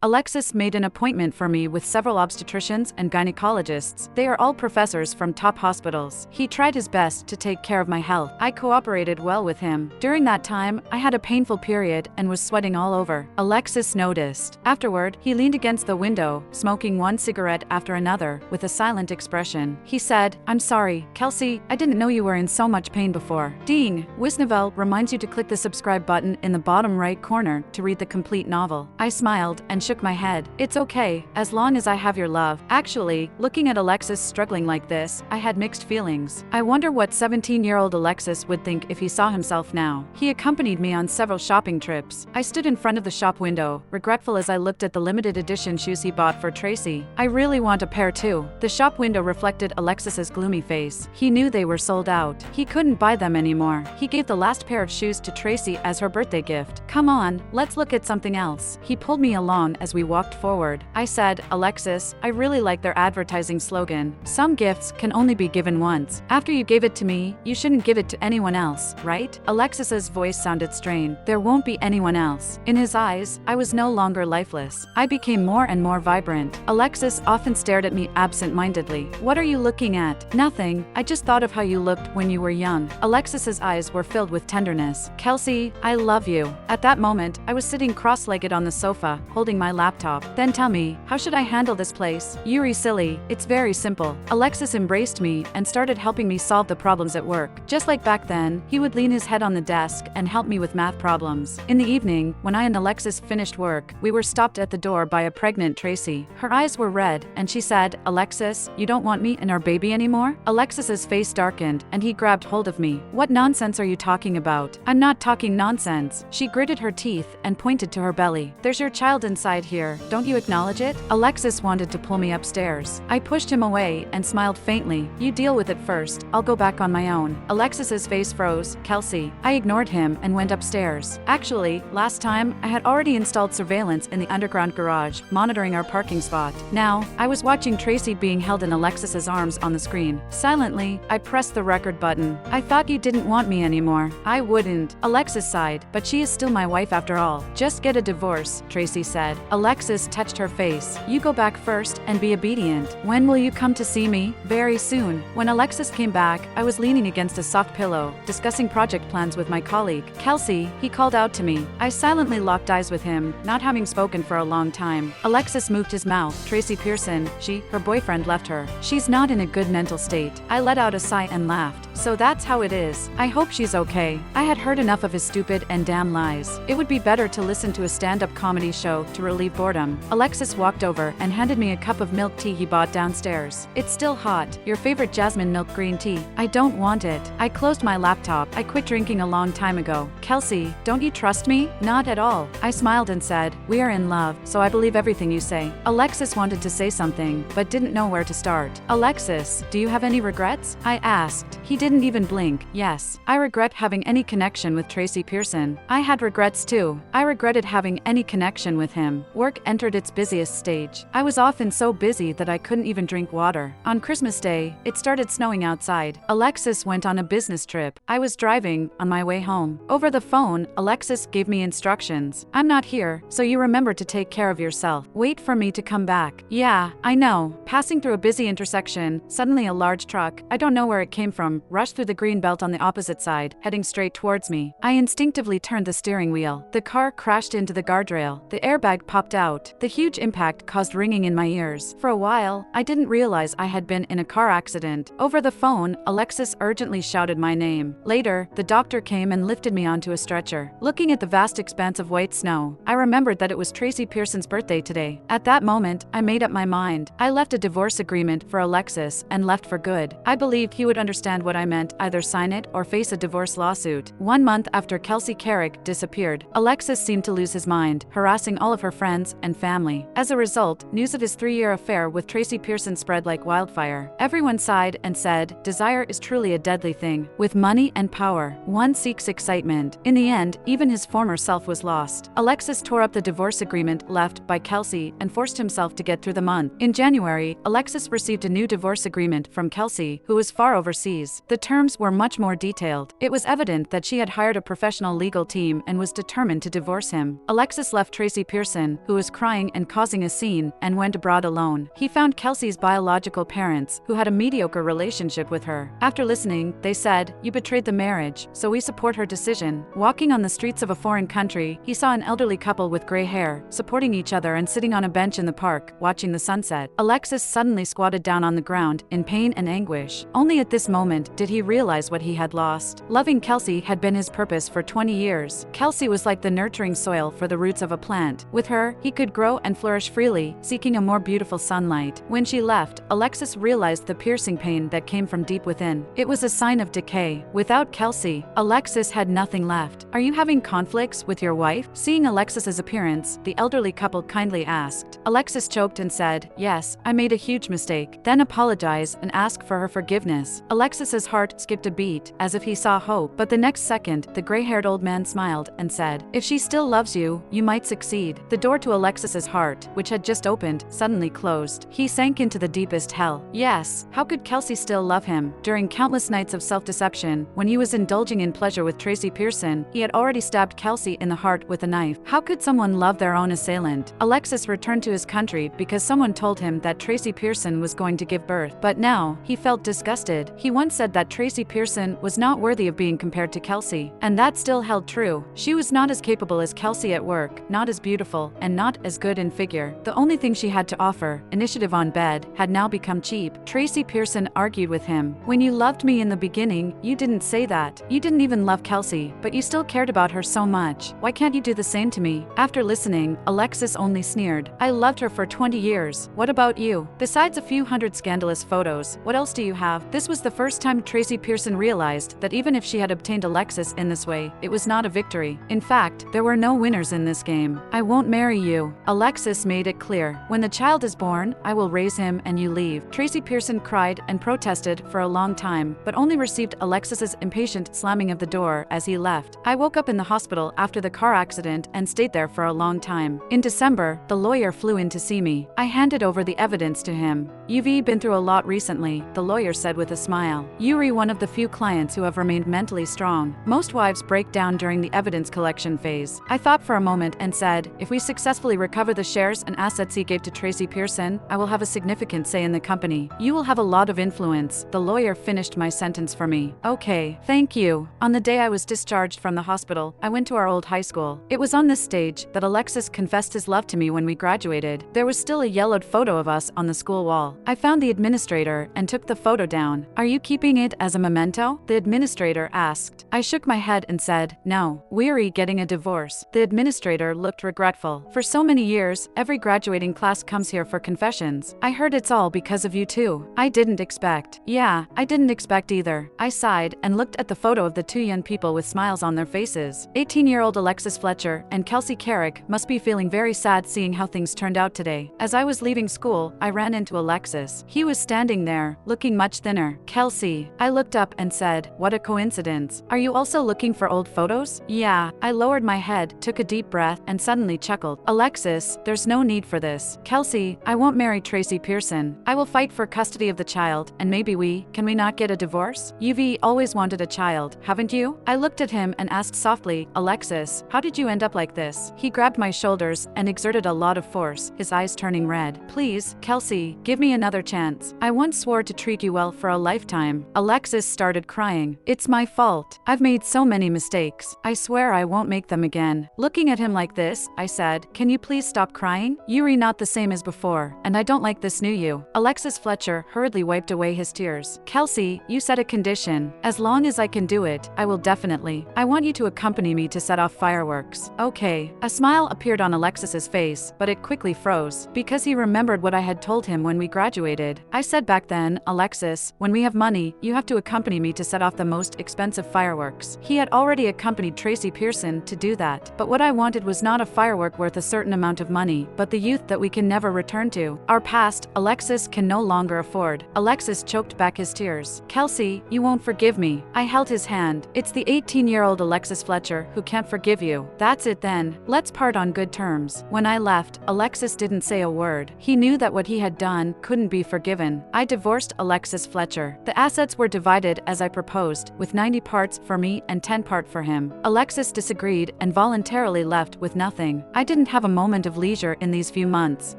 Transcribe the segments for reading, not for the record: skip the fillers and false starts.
Alexis made an appointment for me with several obstetricians and gynecologists. They are all professors from top hospitals. He tried his best to take care of my health. I cooperated well with him. During that time, I had a painful period and was sweating all over. Alexis noticed. Afterward, he leaned against the window, smoking one cigarette after another, with a silent expression. He said, "I'm sorry, Kelsey, I didn't know you were in so much pain before." Ding! Wisnovel reminds you to click the subscribe button in the bottom right corner to read the complete novel. I smiled and shook my head. It's okay, as long as I have your love. Actually, looking at Alexis struggling like this, I had mixed feelings. I wonder what 17-year-old Alexis would think if he saw himself now. He accompanied me on several shopping trips. I stood in front of the shop window, regretful as I looked at the limited edition shoes he bought for Tracy. I really want a pair too. The shop window reflected Alexis's gloomy face. He knew they were sold out. He couldn't buy them anymore. He gave the last pair of shoes to Tracy as her birthday gift. "Come on, let's look at something else." He pulled me along as we walked forward. I said, "Alexis, I really like their advertising slogan. Some gifts can only be given once. After you gave it to me, you shouldn't give it to anyone else, right?" Alexis's voice sounded strained. "There won't be anyone else." In his eyes, I was no longer lifeless. I became more and more vibrant. Alexis often stared at me absent-mindedly. "What are you looking at?" "Nothing. I just thought of how you looked when you were young." Alexis's eyes were filled with tenderness. "Kelsey, I love you." At that moment, I was sitting cross-legged on the sofa, holding my laptop. "Then tell me, how should I handle this place?" "Yuri, silly. It's very simple." Alexis embraced me and started helping me solve the problems at work. Just like back then, he would lean his head on the desk and help me with math problems. In the evening, when I and Alexis finished work, we were stopped at the door by a pregnant Tracy. Her eyes were red, and she said, "Alexis, you don't want me and our baby anymore?" Alexis's face darkened, and he grabbed hold of me. "What nonsense are you talking about?" "I'm not talking nonsense." She gritted her teeth and pointed to her belly. "There's your child inside here. Don't you acknowledge it?" Alexis wanted to pull me upstairs. I pushed him away and smiled faintly. "You deal with it first. I'll go back on my own." Alexis's face froze. "Kelsey." I ignored him and went upstairs. Actually, last time, I had already installed surveillance in the underground garage, monitoring our parking spot. Now, I was watching Tracy being held in Alexis's arms on the screen. Silently, I pressed the record button. "I thought you didn't want me anymore." "I wouldn't." Alexis sighed. "But she is still my wife after all." "Just get a divorce," Tracy said. Alexis touched her face. "You go back first and be obedient." "When will you come to see me?" "Very soon." When Alexis came back, I was leaning against a soft pillow, discussing project plans with my colleague. "Kelsey," he called out to me. I silently locked eyes with him, not having spoken for a long time. Alexis moved his mouth. "Tracy Pearson, her boyfriend left her. She's not in a good mental state." I let out a sigh and laughed. "So that's how it is. I hope she's okay." I had heard enough of his stupid and damn lies. It would be better to listen to a stand-up comedy show to relieve boredom. Alexis walked over and handed me a cup of milk tea he bought downstairs. "It's still hot. Your favorite jasmine milk green tea." "I don't want it." I closed my laptop. "I quit drinking a long time ago." "Kelsey, don't you trust me?" "Not at all." I smiled and said, "We are in love, so I believe everything you say." Alexis wanted to say something, but didn't know where to start. "Alexis, do you have any regrets?" I asked. He didn't even blink. "Yes. I regret having any connection with Tracy Pearson." I had regrets too. I regretted having any connection with him. Work entered its busiest stage. I was often so busy that I couldn't even drink water. On Christmas Day, it started snowing outside. Alexis went on a business trip. I was driving on my way home. Over the phone, Alexis gave me instructions. "I'm not here, so you remember to take care of yourself. Wait for me to come back." "Yeah, I know." Passing through a busy intersection, suddenly a large truck, I don't know where it came from, rushed through the green belt on the opposite side, heading straight towards me. I instinctively turned the steering wheel. The car crashed into the guardrail. The airbag popped out. The huge impact caused ringing in my ears. For a while, I didn't realize I had been in a car accident. Over the phone, Alexis urgently shouted my name. Later, the doctor came and lifted me onto a stretcher. Looking at the vast expanse of white snow, I remembered that it was Tracy Pearson's birthday today. At that moment, I made up my mind. I left a divorce agreement for Alexis and left for good. I believed he would understand what I meant, either sign it or face a divorce lawsuit. 1 month after Kelsey Carrick disappeared, Alexis seemed to lose his mind, harassing all of her friends and family. As a result, news of his 3-year affair with Tracy Pearson spread like wildfire. Everyone sighed and said, desire is truly a deadly thing. With money and power, one seeks excitement. In the end, even his former self was lost. Alexis tore up the divorce agreement left by Kelsey and forced himself to get through the month. In January, Alexis received a new divorce agreement from Kelsey, who was far overseas. The The terms were much more detailed. It was evident that she had hired a professional legal team and was determined to divorce him. Alexis left Tracy Pearson, who was crying and causing a scene, and went abroad alone. He found Kelsey's biological parents, who had a mediocre relationship with her. After listening, they said, "You betrayed the marriage, so we support her decision." Walking on the streets of a foreign country, he saw an elderly couple with gray hair, supporting each other and sitting on a bench in the park, watching the sunset. Alexis suddenly squatted down on the ground, in pain and anguish. Only at this moment did he realize what he had lost. Loving Kelsey had been his purpose for 20 years. Kelsey was like the nurturing soil for the roots of a plant. With her, he could grow and flourish freely, seeking a more beautiful sunlight. When she left, Alexis realized the piercing pain that came from deep within. It was a sign of decay. Without Kelsey, Alexis had nothing left. "Are you having conflicts with your wife?" Seeing Alexis's appearance, the elderly couple kindly asked. Alexis choked and said, "Yes, I made a huge mistake," then apologized and asked for her forgiveness. Alexis's heart skipped a beat, as if he saw hope, but the next second, the gray-haired old man smiled and said, "If she still loves you, you might succeed." The door to Alexis's heart, which had just opened, suddenly closed. He sank into the deepest hell. Yes, how could Kelsey still love him? During countless nights of self-deception, when he was indulging in pleasure with Tracy Pearson, he had already stabbed Kelsey in the heart with a knife. How could someone love their own assailant? Alexis returned to his country because someone told him that Tracy Pearson was going to give birth. But now, he felt disgusted. He once said that Tracy Pearson was not worthy of being compared to Kelsey. And that still held true. She was not as capable as Kelsey at work, not as beautiful, and not as good in figure. The only thing she had to offer, initiative on bed, had now become cheap. Tracy Pearson argued with him. "When you loved me in the beginning, you didn't say that. You didn't even love Kelsey, but you still cared about her so much. Why can't you do the same to me?" After listening, Alexis only sneered. "I loved her for 20 years. What about you? Besides a few hundred scandalous photos, what else do you have?" This was the first time Tracy Pearson realized that even if she had obtained Alexis in this way, it was not a victory. In fact, there were no winners in this game. "I won't marry you." Alexis made it clear. "When the child is born, I will raise him and you leave." Tracy Pearson cried and protested for a long time, but only received Alexis's impatient slamming of the door as he left. "I woke up in the hospital after the car accident and stayed there for a long time. In December, the lawyer flew in to see me. I handed over the evidence to him. You've been through a lot recently," the lawyer said with a smile. "You're one of the few clients who have remained mentally strong. Most wives break down during the evidence collection phase." I thought for a moment and said, "If we successfully recover the shares and assets he gave to Tracy Pearson, I will have a significant say in the company. You will have a lot of influence." The lawyer finished my sentence for me. "Okay, thank you." On the day I was discharged from the hospital, I went to our old high school. It was on this stage that Alexis confessed his love to me when we graduated. There was still a yellowed photo of us on the school wall. I found the administrator and took the photo down. "Are you keeping it as a memento?" the administrator asked. I shook my head and said, "No, we're getting a divorce." The administrator looked regretful. "For so many years, every graduating class comes here for confessions. I heard it's all because of you too." I didn't expect. Yeah, I didn't expect either. I sighed and looked at the photo of the two young people with smiles on their faces. 18-year-old Alexis Fletcher and Kelsey Carrick must be feeling very sad seeing how things turned out today. As I was leaving school, I ran into Alexis. He was standing there, looking much thinner. "Kelsey." I looked up and said, "What a coincidence. Are you also looking for old photos?" "Yeah." I lowered my head, took a deep breath, and suddenly chuckled. "Alexis, there's no need for this. Kelsey, I won't marry Tracy Pearson. I will fight for custody of the child, and maybe can we not get a divorce? You've always wanted a child, haven't you?" I looked at him and asked softly, "Alexis, how did you end up like this?" He grabbed my shoulders and exerted a lot of force, his eyes turning red. "Please, Kelsey, give me another chance. I once swore to treat you well for a lifetime." Alexis started crying. "It's my fault. I've made so many mistakes. I swear I won't make them again." Looking at him like this, I said, "Can you please stop crying? You're not the same as before, and I don't like this new you." Alexis Fletcher hurriedly wiped away his tears. "Kelsey, you set a condition. As long as I can do it, I will definitely. I want you to accompany me to set off fireworks." "Okay." A smile appeared on Alexis's face, but it quickly froze, because he remembered what I had told him when we graduated. I said back then, "Alexis, when we have money, you have to accompany me to set off the most expensive fireworks." He had already accompanied Tracy Pearson to do that, but what I wanted was not a firework worth a certain amount of money, but the youth that we can never return to. Our past, Alexis can no longer afford. Alexis choked back his tears. "Kelsey, you won't forgive me." I held his hand. "It's the 18-year-old Alexis Fletcher who can't forgive you. That's it then. Let's part on good terms." When I left, Alexis didn't say a word. He knew that what he had done couldn't be forgiven. I divorced Alexis Fletcher. The assets were were divided as I proposed, with 90 parts for me and 10 parts for him. Alexis disagreed and voluntarily left with nothing. I didn't have a moment of leisure in these few months.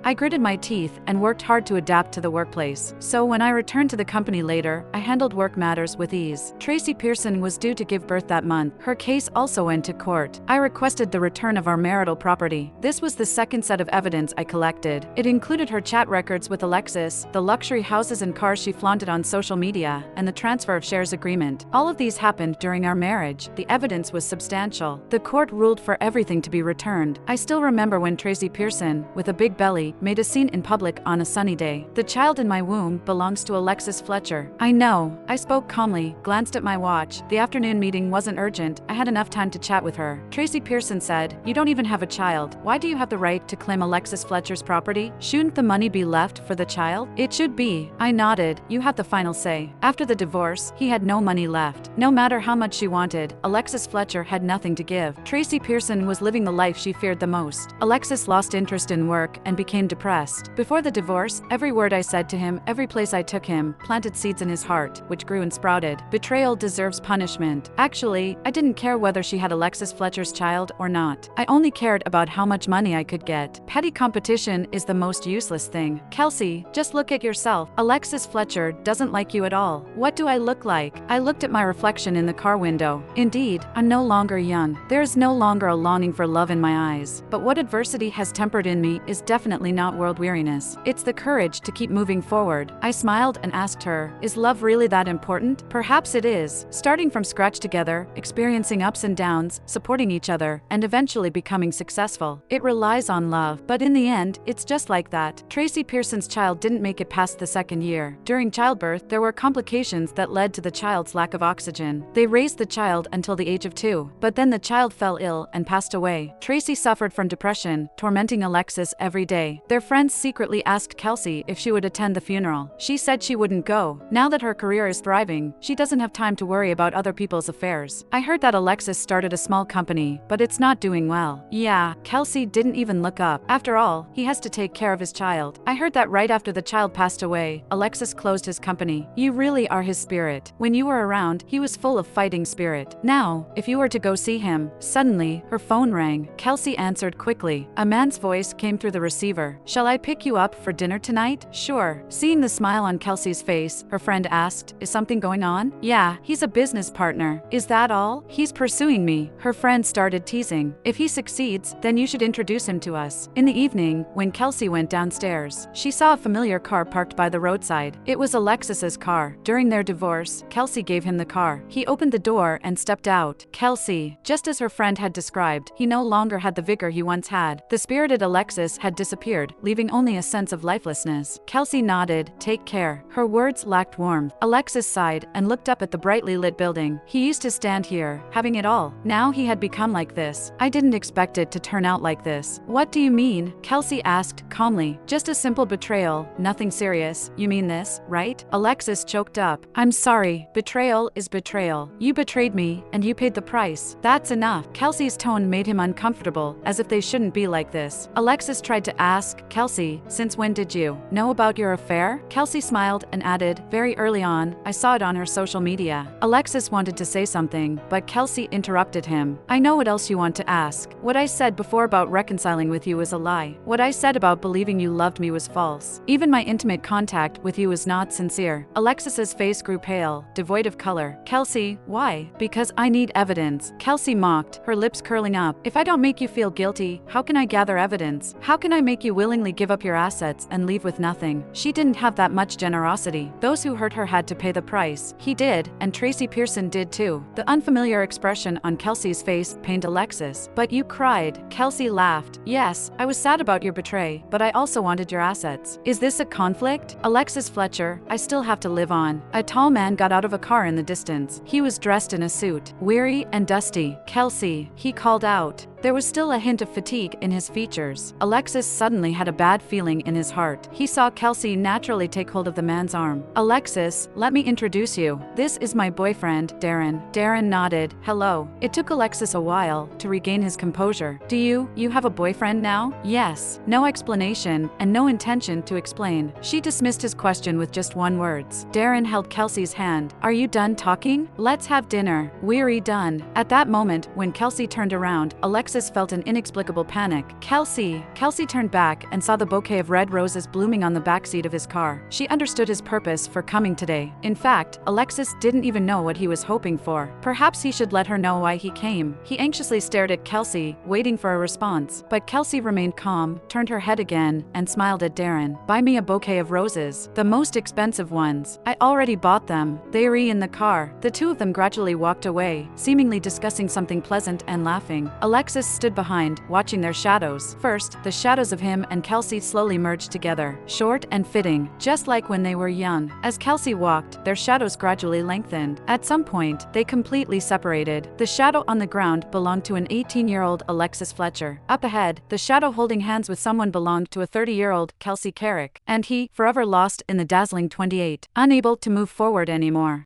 I gritted my teeth and worked hard to adapt to the workplace. So when I returned to the company later, I handled work matters with ease. Tracy Pearson was due to give birth that month. Her case also went to court. I requested the return of our marital property. This was the second set of evidence I collected. It included her chat records with Alexis, the luxury houses and cars she flaunted on social media, and the transfer of shares agreement. All of these happened during our marriage. The evidence was substantial. The court ruled for everything to be returned. I still remember when Tracy Pearson, with a big belly, made a scene in public on a sunny day. The child in my womb belongs to Alexis Fletcher. I know. I spoke calmly, glanced at my watch. The afternoon meeting wasn't urgent. I had enough time to chat with her. Tracy Pearson said, "You don't even have a child. Why do you have the right to claim Alexis Fletcher's property? Shouldn't the money be left for the child?" "It should be." I nodded. "You have the final say." After the divorce, he had no money left. No matter how much she wanted, Alexis Fletcher had nothing to give. Tracy Pearson was living the life she feared the most. Alexis lost interest in work and became depressed. Before the divorce, every word I said to him, every place I took him, planted seeds in his heart, which grew and sprouted. Betrayal deserves punishment. Actually, I didn't care whether she had Alexis Fletcher's child or not. I only cared about how much money I could get. Petty competition is the most useless thing. Kelsey, just look at yourself. Alexis Fletcher doesn't like you at all. What do I look like? I looked at my reflection in the car window. Indeed, I'm no longer young. There is no longer a longing for love in my eyes. But what adversity has tempered in me is definitely not world weariness. It's the courage to keep moving forward. I smiled and asked her, "Is love really that important?" Perhaps it is. Starting from scratch together, experiencing ups and downs, supporting each other, and eventually becoming successful. It relies on love, but in the end, it's just like that. Tracy Pearson's child didn't make it past the second year. During childbirth, there were complications that led to the child's lack of oxygen. They raised the child until the age of 2, but then the child fell ill and passed away. Tracy suffered from depression, tormenting Alexis every day. Their friends secretly asked Kelsey if she would attend the funeral. She said she wouldn't go. Now that her career is thriving, she doesn't have time to worry about other people's affairs. I heard that Alexis started a small company, but it's not doing well. Yeah, Kelsey didn't even look up. After all, he has to take care of his child. I heard that right after the child passed away, Alexis closed his company. You really are his spirit. When you were around, he was full of fighting spirit. Now, if you were to go see him, suddenly, her phone rang. Kelsey answered quickly. A man's voice came through the receiver. "Shall I pick you up for dinner tonight?" "Sure." Seeing the smile on Kelsey's face, her friend asked, "Is something going on?" "Yeah, he's a business partner." "Is that all?" "He's pursuing me." Her friend started teasing. "If he succeeds, then you should introduce him to us." In the evening, when Kelsey went downstairs, she saw a familiar car parked by the roadside. It was Alexis's car. During their divorce, Kelsey gave him the car. He opened the door and stepped out. Kelsey, just as her friend had described, he no longer had the vigor he once had. The spirited Alexis had disappeared, leaving only a sense of lifelessness. Kelsey nodded, "Take care." Her words lacked warmth. Alexis sighed and looked up at the brightly lit building. He used to stand here, having it all. Now he had become like this. "I didn't expect it to turn out like this." "What do you mean?" Kelsey asked calmly. "Just a simple betrayal, nothing serious. You mean this, right?" Alexis choked up. "I'm sorry. Betrayal is betrayal. You betrayed me, and you paid the price. That's enough." Kelsey's tone made him uncomfortable, as if they shouldn't be like this. Alexis tried to ask, "Kelsey, since when did you know about your affair?" Kelsey smiled and added, "Very early on. I saw it on her social media." Alexis wanted to say something, but Kelsey interrupted him. "I know what else you want to ask. What I said before about reconciling with you is a lie. What I said about believing you loved me was false. Even my intimate contact with you was not sincere." Alexis's face grew pale, devoid of color. "Kelsey, why?" "Because I need evidence." Kelsey mocked, her lips curling up. "If I don't make you feel guilty, how can I gather evidence? How can I make you willingly give up your assets and leave with nothing?" She didn't have that much generosity. Those who hurt her had to pay the price. He did, and Tracy Pearson did too. The unfamiliar expression on Kelsey's face pained Alexis. "But you cried." Kelsey laughed. "Yes, I was sad about your betray, but I also wanted your assets. Is this a conflict?" "Alexis Fletcher, I still have to live on." A tall man got out of a car in the distance. He was dressed in a suit, weary and dusty. "Kelsey," he called out. There was still a hint of fatigue in his features. Alexis suddenly had a bad feeling in his heart. He saw Kelsey naturally take hold of the man's arm. "Alexis, let me introduce you. This is my boyfriend, Darren." Darren nodded. "Hello." It took Alexis a while to regain his composure. You have a boyfriend now?" "Yes." No explanation, and no intention to explain. She dismissed his question with just one word. Darren held Kelsey's hand. "Are you done talking? Let's have dinner." "We're done." At that moment, when Kelsey turned around, Alexis felt an inexplicable panic. Kelsey turned back and saw the bouquet of red roses blooming on the backseat of his car. She understood his purpose for coming today. In fact, Alexis didn't even know what he was hoping for. Perhaps he should let her know why he came. He anxiously stared at Kelsey, waiting for a response. But Kelsey remained calm, turned her head again, and smiled at Darren. "Buy me a bouquet of roses. The most expensive ones. I already bought them." They were in the car. The two of them gradually walked away, seemingly discussing something pleasant and laughing. Alexis stood behind, watching their shadows. First, the shadows of him and Kelsey slowly merged together, short and fitting, just like when they were young. As Kelsey walked, their shadows gradually lengthened. At some point, they completely separated. The shadow on the ground belonged to an 18-year-old Alexis Fletcher. Up ahead, the shadow holding hands with someone belonged to a 30-year-old Kelsey Carrick, and he, forever lost in the dazzling 28, unable to move forward anymore.